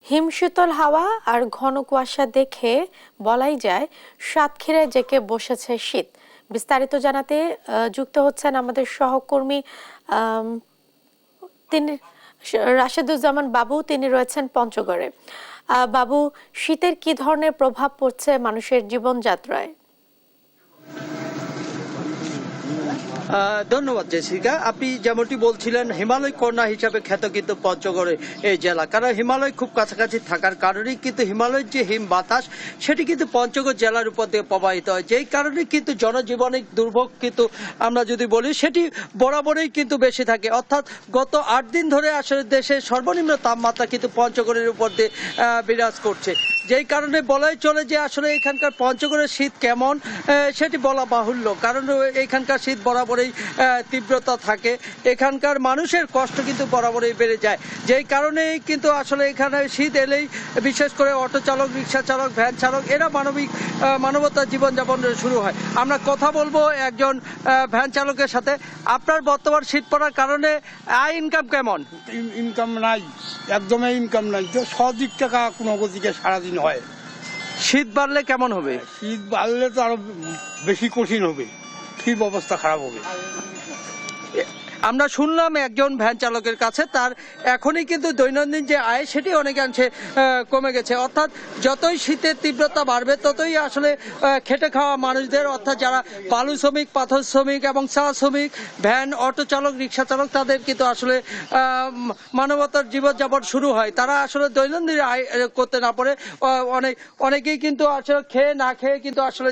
হিমশীতল হাওয়া আর ঘন কুয়াশা দেখে বলাই যায় সাতক্ষীরায় জেঁকে বসেছে শীত। বিস্তারিত জানাতে যুক্ত হচ্ছেন আমাদের সহকর্মী তিনি রাশেদুজ্জামান বাবু। তিনি রয়েছেন পঞ্চগড়ে। বাবু, শীতের কি ধরনের প্রভাব পড়ছে মানুষের জীবনযাত্রায়? ধন্যবাদ জেসিকা। আপনি যেমনটি বলছিলেন, হিমালয় কন্যা হিসাবে খ্যাত কিন্তু পঞ্চগড়ে এই জেলা, কারণ হিমালয় খুব কাছাকাছি থাকার কারণেই কিন্তু হিমালয়ের যে হিম বাতাস সেটি কিন্তু পঞ্চগড় জেলার উপর দিয়ে প্রবাহিত হয়, যেই কারণে কিন্তু জনজীবনের দুর্ভোগ কিন্তু আমরা যদি বলি সেটি বরাবরই কিন্তু বেশি থাকে। অর্থাৎ গত 8 দিন ধরে আসলে দেশের সর্বনিম্ন তাপমাত্রা কিন্তু পঞ্চগড়ের উপর দিয়ে বিরাজ করছে, যেই কারণে বলাই চলে যে আসলে এখানকার পঞ্চগড়ের শীত কেমন সেটি বলা বাহুল্য, কারণ এখানকার শীত বরাবরই তীব্রতা থাকে। এখানকার মানুষের কষ্ট কিন্তু বরাবরই বেড়ে যায়, যেই কারণেই কিন্তু আসলে এখানে শীত এলেই বিশেষ করে অটো চালক, রিক্সা চালক, ভ্যান চালক এরা মানবতার জীবনযাপন শুরু হয়। আমরা কথা বলবো একজন ভ্যান চালকের সাথে। আপনার বর্তমান শীত পড়ার কারণে আয় ইনকাম কেমন? ইনকাম নাই, একদমই ইনকাম নাই। তো 100 টাকা কোনো গতিকে সারাদিন হয়। শীত বাড়লে কেমন হবে? শীত বাড়লে তো আরো বেশি কঠিন হবে, খুব অবস্থা খারাপ হবে। আমরা শুনলাম একজন ভ্যান চালকের কাছে, তার এখনই কিন্তু দৈনন্দিন যে আয় সেটি অনেকাংশে কমে গেছে। অর্থাৎ যতই শীতের তীব্রতা বাড়বে ততই আসলে খেটে খাওয়া মানুষদের, অর্থাৎ যারা বালু শ্রমিক, পাথর শ্রমিক এবং চা শ্রমিক, ভ্যান, অটো চালক, রিক্সা চালক, তাদের কিন্তু আসলে মানবতার জীবনযাপন শুরু হয়। তারা আসলে দৈনন্দিন আয় করতে না পারে অনেকেই কিন্তু আসলে খেয়ে না খেয়ে কিন্তু আসলে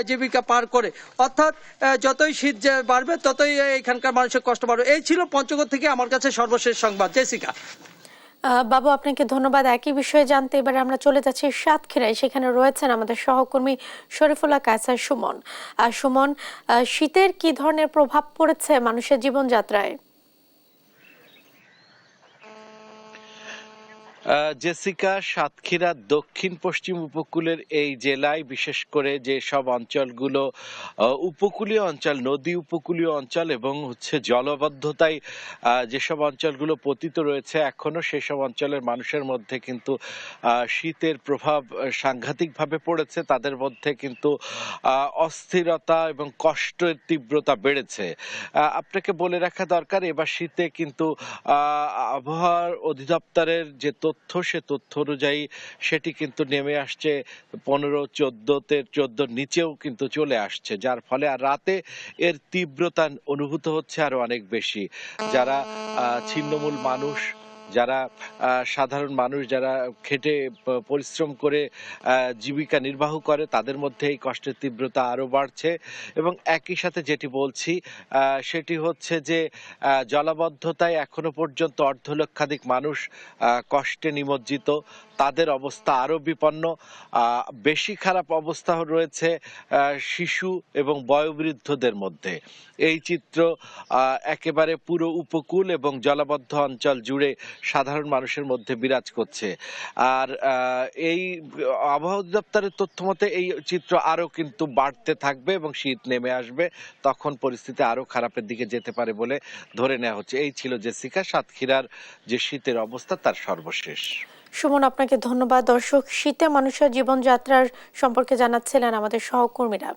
জীবিকা পার করে। অর্থাৎ যতই শীত বাড়বে ততই এখানকার মানুষের কষ্ট বাড়বে। এই ছিল পঞ্চগড় থেকে আমার কাছে সর্বশেষ সংবাদ। জেসিকা। বাবু, আপনাকে ধন্যবাদ। একই বিষয়ে জানতে এবারে আমরা চলে যাচ্ছি সাতক্ষীরায়। সেখানে রয়েছেন আমাদের সহকর্মী শরীফুল্লাহ কায়সার সুমন। সুমন, শীতের কি ধরনের প্রভাব পড়েছে মানুষের জীবনযাত্রায়? জেসিকা, সাতক্ষীরা দক্ষিণ পশ্চিম উপকূলের এই জেলায় বিশেষ করে যে সব অঞ্চলগুলো উপকূলীয় অঞ্চল, নদী উপকূলীয় অঞ্চল এবং জলবদ্ধতায় যেসব অঞ্চলগুলো পতিত রয়েছে, এখনো সেসব অঞ্চলের মানুষের মধ্যে কিন্তু শীতের প্রভাব সাংঘাতিকভাবে পড়েছে। তাদের মধ্যে কিন্তু অস্থিরতা এবং কষ্টের তীব্রতা বেড়েছে। আপনাকে বলে রাখা দরকার, এবার শীতে কিন্তু আবহাওয়ার অধিদপ্তরের যে তথ্য, সে তথ্য অনুযায়ী সেটি কিন্তু নেমে আসছে 15-14 নিচেও কিন্তু চলে আসছে, যার ফলে আর রাতে এর তীব্রতা অনুভূত হচ্ছে আরো অনেক বেশি। যারা ছিন্নমূল মানুষ, যারা সাধারণ মানুষ, যারা খেটে পরিশ্রম করে জীবিকা নির্বাহ করে, তাদের মধ্যে এই কষ্টের তীব্রতা আরো বাড়ছে। এবং একই সাথে যেটি বলছি সেটি হচ্ছে যে জলাবদ্ধতায় এখনো পর্যন্ত অর্ধলক্ষাধিক মানুষ কষ্টে নিমজ্জিত, তাদের অবস্থা আরো বিপন্ন। বেশি খারাপ অবস্থা রয়েছে শিশু এবং বয়োবৃদ্ধদের মধ্যে। এই চিত্র একেবারে পুরো উপকূল এবং জলাবদ্ধ অঞ্চল জুড়ে সাধারণ মানুষের মধ্যে বিরাজ করছে। আর এই আবহাওয়া অধিদপ্তরের তথ্য মতে এই চিত্র আরো কিন্তু বাড়তে থাকবে এবং শীত নেমে আসবে, তখন পরিস্থিতি আরো খারাপের দিকে যেতে পারে বলে ধরে নেওয়া হচ্ছে। এই ছিল জেসিকা, সাতক্ষীরার যে শীতের অবস্থা তার সর্বশেষ। সুমন, আপনাকে ধন্যবাদ। দর্শক, শীতে মানুষের জীবনযাত্রার সম্পর্কে জানাচ্ছিলেন আমাদের সহকর্মীরা।